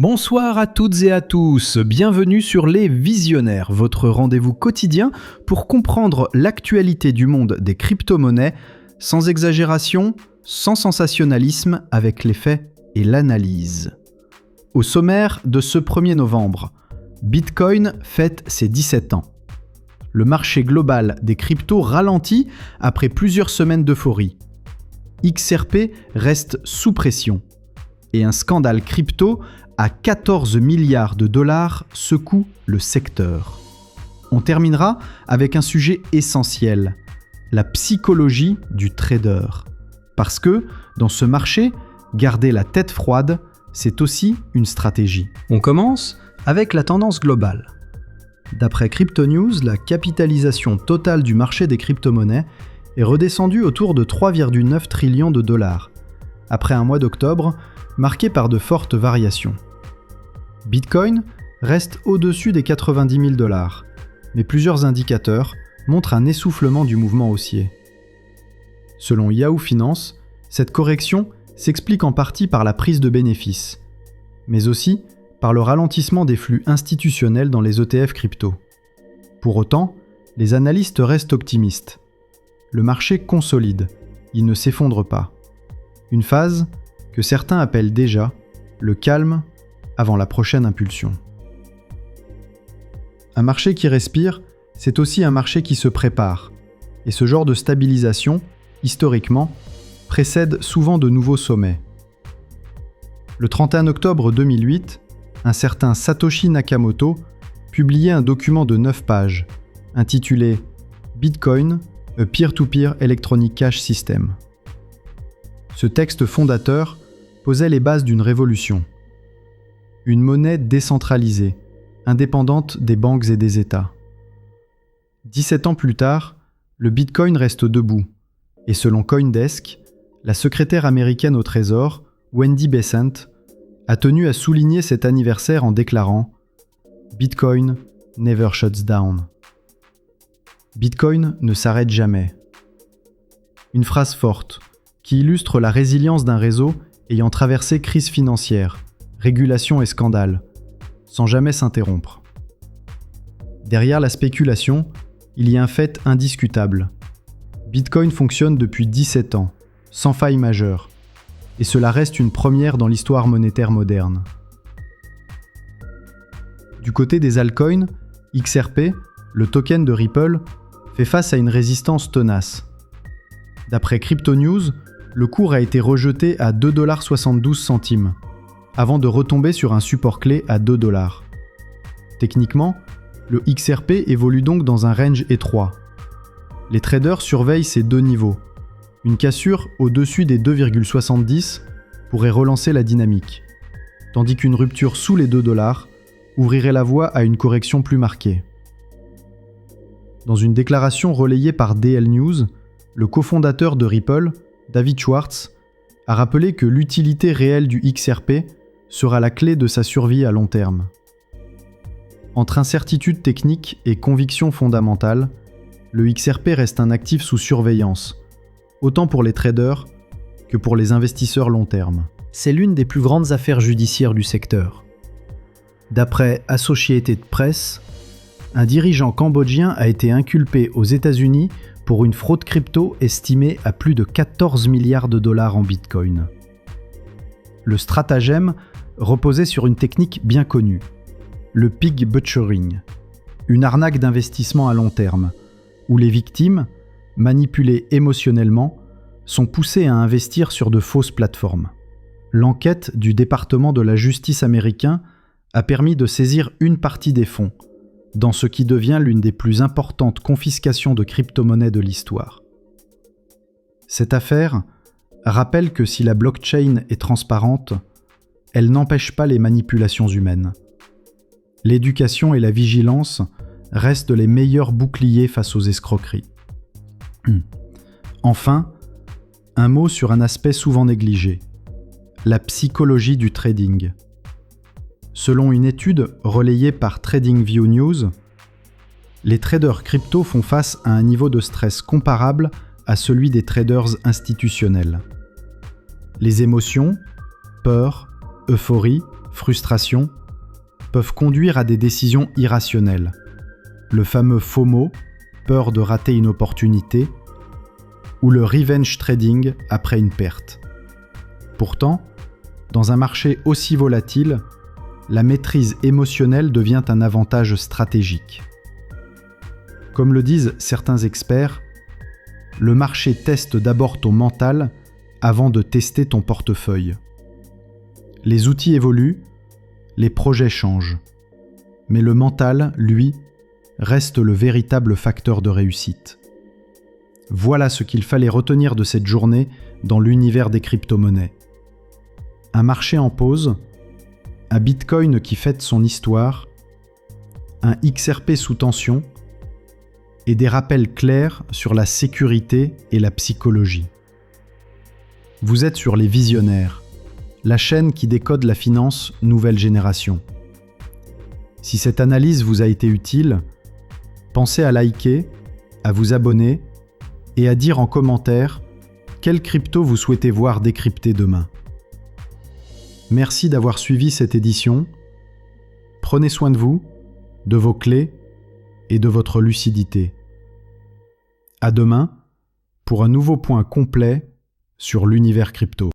Bonsoir à toutes et à tous, bienvenue sur Les Visionnaires, votre rendez-vous quotidien pour comprendre l'actualité du monde des crypto-monnaies, sans exagération, sans sensationnalisme, avec les faits et l'analyse. Au sommaire de ce 1er novembre, Bitcoin fête ses 17 ans. Le marché global des cryptos ralentit après plusieurs semaines d'euphorie. XRP reste sous pression. Et un scandale crypto à 14 milliards de dollars secoue le secteur. On terminera avec un sujet essentiel, la psychologie du trader. Parce que, dans ce marché, garder la tête froide, c'est aussi une stratégie. On commence avec la tendance globale. D'après Crypto News, la capitalisation totale du marché des crypto-monnaies est redescendue autour de 3,9 trillions de dollars, après un mois d'octobre marqué par de fortes variations. Bitcoin reste au-dessus des 90 000 dollars, mais plusieurs indicateurs montrent un essoufflement du mouvement haussier. Selon Yahoo Finance, cette correction s'explique en partie par la prise de bénéfices, mais aussi par le ralentissement des flux institutionnels dans les ETF crypto. Pour autant, les analystes restent optimistes. Le marché consolide, il ne s'effondre pas. Une phase que certains appellent déjà le calme avant la prochaine impulsion. Un marché qui respire, c'est aussi un marché qui se prépare. Et ce genre de stabilisation, historiquement, précède souvent de nouveaux sommets. Le 31 octobre 2008, un certain Satoshi Nakamoto publiait un document de 9 pages, intitulé « Bitcoin, a Peer-to-Peer Electronic Cash System ». Ce texte fondateur posait les bases d'une révolution. Une monnaie décentralisée, indépendante des banques et des États. 17 ans plus tard, le Bitcoin reste debout, et selon CoinDesk, la secrétaire américaine au Trésor, Wendy Bessent, a tenu à souligner cet anniversaire en déclarant « Bitcoin never shuts down ». Bitcoin ne s'arrête jamais. Une phrase forte, qui illustre la résilience d'un réseau ayant traversé crise financière, régulation et scandale, sans jamais s'interrompre. Derrière la spéculation, il y a un fait indiscutable. Bitcoin fonctionne depuis 17 ans, sans faille majeure, et cela reste une première dans l'histoire monétaire moderne. Du côté des altcoins, XRP, le token de Ripple, fait face à une résistance tenace. D'après Crypto News, le cours a été rejeté à 2,72 $, avant de retomber sur un support clé à 2 $. Techniquement, le XRP évolue donc dans un range étroit. Les traders surveillent ces deux niveaux. Une cassure au-dessus des 2,70 pourrait relancer la dynamique, tandis qu'une rupture sous les 2 $ ouvrirait la voie à une correction plus marquée. Dans une déclaration relayée par DL News, le cofondateur de Ripple, David Schwartz, a rappelé que l'utilité réelle du XRP sera la clé de sa survie à long terme. Entre incertitude technique et conviction fondamentale, le XRP reste un actif sous surveillance, autant pour les traders que pour les investisseurs long terme. C'est l'une des plus grandes affaires judiciaires du secteur. D'après Associated Press, un dirigeant cambodgien a été inculpé aux États-Unis pour une fraude crypto estimée à plus de 14 milliards de dollars en Bitcoin. Le stratagème reposait sur une technique bien connue, le pig butchering, une arnaque d'investissement à long terme, où les victimes, manipulées émotionnellement, sont poussées à investir sur de fausses plateformes. L'enquête du département de la justice américain a permis de saisir une partie des fonds, dans ce qui devient l'une des plus importantes confiscations de crypto-monnaies de l'histoire. Cette affaire rappelle que si la blockchain est transparente, elle n'empêche pas les manipulations humaines. L'éducation et la vigilance restent les meilleurs boucliers face aux escroqueries. Enfin, un mot sur un aspect souvent négligé, la psychologie du trading. Selon une étude relayée par TradingView News, les traders crypto font face à un niveau de stress comparable à celui des traders institutionnels. Les émotions, peur, euphorie, frustration, peuvent conduire à des décisions irrationnelles. Le fameux FOMO, peur de rater une opportunité, ou le revenge trading après une perte. Pourtant, dans un marché aussi volatile, la maîtrise émotionnelle devient un avantage stratégique. Comme le disent certains experts, le marché teste d'abord ton mental avant de tester ton portefeuille. Les outils évoluent, les projets changent, mais le mental, lui, reste le véritable facteur de réussite. Voilà ce qu'il fallait retenir de cette journée dans l'univers des crypto-monnaies. Un marché en pause, un Bitcoin qui fête son histoire, un XRP sous tension et des rappels clairs sur la sécurité et la psychologie. Vous êtes sur Les Visionnaires, la chaîne qui décode la finance nouvelle génération. Si cette analyse vous a été utile, pensez à liker, à vous abonner et à dire en commentaire quelle crypto vous souhaitez voir décrypter demain. Merci d'avoir suivi cette édition. Prenez soin de vous, de vos clés et de votre lucidité. À demain pour un nouveau point complet sur l'univers crypto.